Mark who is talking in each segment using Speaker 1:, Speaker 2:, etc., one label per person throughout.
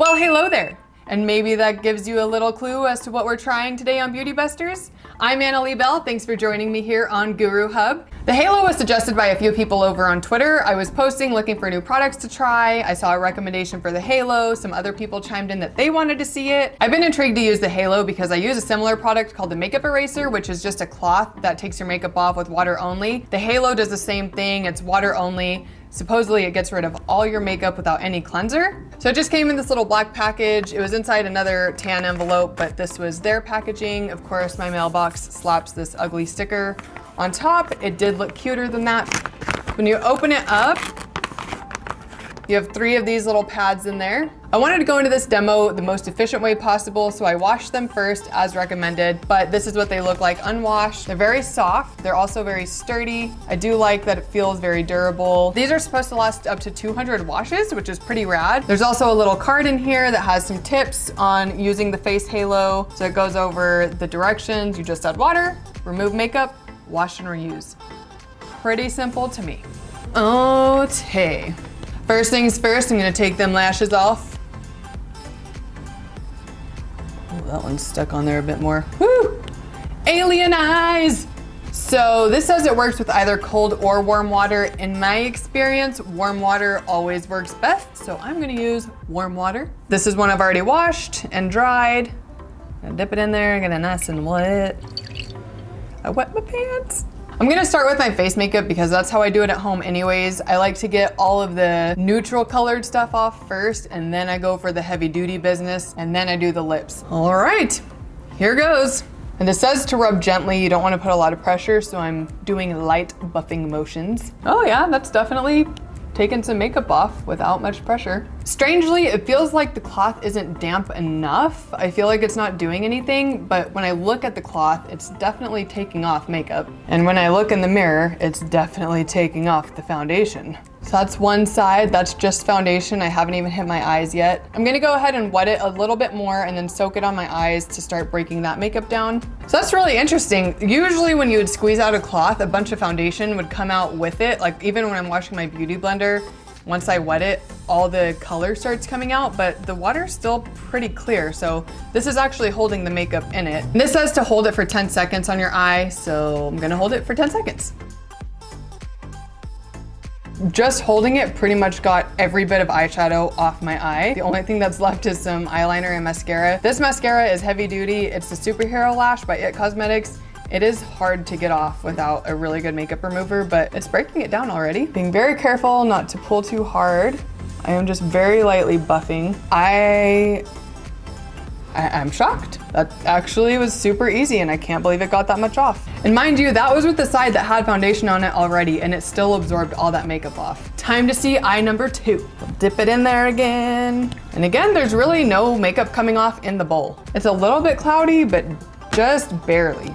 Speaker 1: Well, hello there. And maybe that gives you a little clue as to what we're trying today on Beauty Busters. I'm Annalee Bell. Thanks for joining me here on Guru Hub. The halo was suggested by a few people over on Twitter. I was posting looking for new products to try. I saw a recommendation for the halo. Some other people chimed in that they wanted to see it. I've been intrigued to use the halo because I use a similar product called the makeup eraser, which is just a cloth that takes your makeup off with water only. The halo does the same thing. It's water only. Supposedly it gets rid of all your makeup without any cleanser. So it just came in this little black package. It was inside another tan envelope, but this was their packaging. Of course, my mailbox slaps this ugly sticker on top. It did look cuter than that. When you open it up, you have 3 of these little pads in there. I wanted to go into this demo the most efficient way possible, so I washed them first as recommended, but this is what they look like unwashed. They're very soft. They're also very sturdy. I do like that it feels very durable. These are supposed to last up to 200 washes, which is pretty rad. There's also a little card in here that has some tips on using the face halo. So it goes over the directions. You just add water, remove makeup, wash and reuse. Pretty simple to me. Okay. First things first, I'm gonna take them lashes off. Oh, that one's stuck on there a bit more. Woo! Alien eyes! So this says it works with either cold or warm water. In my experience, warm water always works best, so I'm gonna use warm water. This is one I've already washed and dried. I'm gonna dip it in there, get it nice and wet. I wet my pants. I'm gonna start with my face makeup because that's how I do it at home anyways. I like to get all of the neutral colored stuff off first, and then I go for the heavy duty business, and then I do the lips. All right, here goes. And it says to rub gently. You don't wanna put a lot of pressure, so I'm doing light buffing motions. Oh yeah, that's definitely taking some makeup off without much pressure. Strangely, it feels like the cloth isn't damp enough. I feel like it's not doing anything, but when I look at the cloth, it's definitely taking off makeup. And when I look in the mirror, it's definitely taking off the foundation. So that's one side, that's just foundation. I haven't even hit my eyes yet. I'm gonna go ahead and wet it a little bit more and then soak it on my eyes to start breaking that makeup down. So that's really interesting. Usually when you would squeeze out a cloth, a bunch of foundation would come out with it. Like even when I'm washing my beauty blender, once I wet it, all the color starts coming out, but the water's still pretty clear. So this is actually holding the makeup in it. And this says to hold it for 10 seconds on your eye. So I'm gonna hold it for 10 seconds. Just holding it pretty much got every bit of eyeshadow off my eye. The only thing that's left is some eyeliner and mascara. This mascara is heavy duty. It's the Superhero Lash by IT Cosmetics. It is hard to get off without a really good makeup remover, but it's breaking it down already. Being very careful not to pull too hard. I am just very lightly buffing. I'm shocked. That actually was super easy and I can't believe it got that much off. And mind you, that was with the side that had foundation on it already and it still absorbed all that makeup off. Time to see eye number 2. Dip it in there again. And again, there's really no makeup coming off in the bowl. It's a little bit cloudy, but just barely.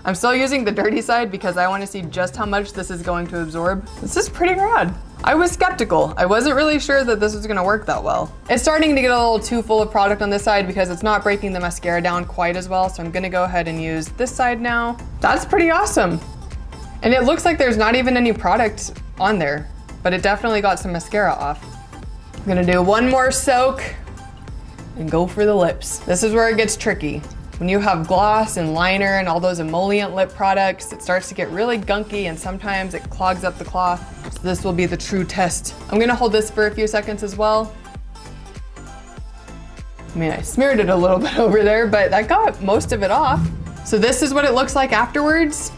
Speaker 1: I'm still using the dirty side because I want to see just how much this is going to absorb. This is pretty rad. I was skeptical. I wasn't really sure that this was gonna work that well. It's starting to get a little too full of product on this side because it's not breaking the mascara down quite as well, so I'm gonna go ahead and use this side now. That's pretty awesome. And it looks like there's not even any product on there, but it definitely got some mascara off. I'm gonna do one more soak and go for the lips. This is where it gets tricky. When you have gloss and liner and all those emollient lip products, it starts to get really gunky and sometimes it clogs up the cloth. So this will be the true test. I'm gonna hold this for a few seconds as well. I mean, I smeared it a little bit over there, but that got most of it off. So this is what it looks like afterwards.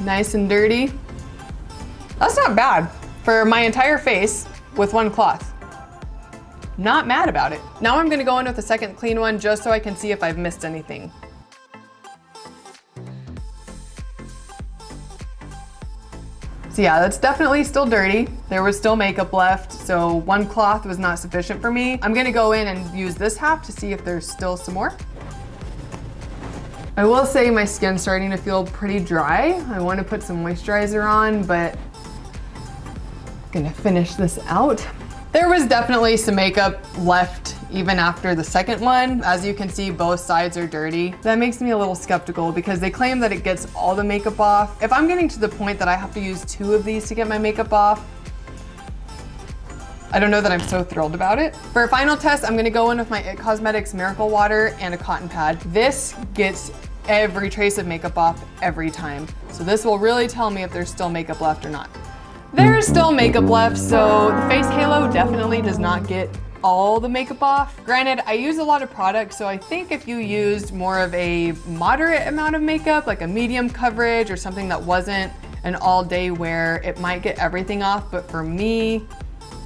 Speaker 1: Nice and dirty. That's not bad for my entire face with one cloth. Not mad about it. Now I'm gonna go in with a second clean one just so I can see if I've missed anything. So yeah, that's definitely still dirty. There was still makeup left, so one cloth was not sufficient for me. I'm gonna go in and use this half to see if there's still some more. I will say my skin's starting to feel pretty dry. I wanna put some moisturizer on, but I'm gonna finish this out. There was definitely some makeup left even after the second one. As you can see, both sides are dirty. That makes me a little skeptical because they claim that it gets all the makeup off. If I'm getting to the point that I have to use 2 of these to get my makeup off, I don't know that I'm so thrilled about it. For a final test, I'm gonna go in with my IT Cosmetics Miracle Water and a cotton pad. This gets every trace of makeup off every time. So this will really tell me if there's still makeup left or not. There's still makeup left, so the face halo definitely does not get all the makeup off. Granted, I use a lot of products, so I think if you used more of a moderate amount of makeup, like a medium coverage or something that wasn't an all day wear, it might get everything off, but for me,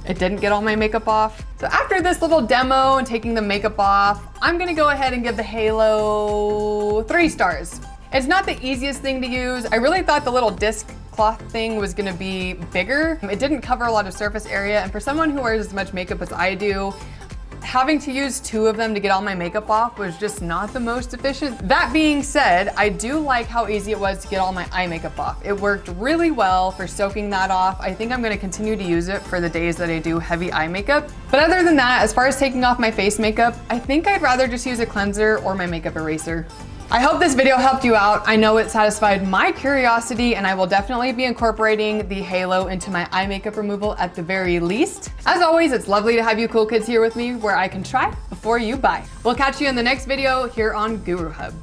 Speaker 1: it didn't get all my makeup off. So after this little demo and taking the makeup off, I'm gonna go ahead and give the halo 3 stars. It's not the easiest thing to use. I really thought the little disc cloth thing was gonna be bigger. It didn't cover a lot of surface area, and for someone who wears as much makeup as I do, having to use 2 of them to get all my makeup off was just not the most efficient. That being said, I do like how easy it was to get all my eye makeup off. It worked really well for soaking that off. I think I'm gonna continue to use it for the days that I do heavy eye makeup. But other than that, as far as taking off my face makeup, I think I'd rather just use a cleanser or my makeup eraser. I hope this video helped you out. I know it satisfied my curiosity, and I will definitely be incorporating the halo into my eye makeup removal at the very least. As always, it's lovely to have you cool kids here with me where I can try before you buy. We'll catch you in the next video here on Guru Hub.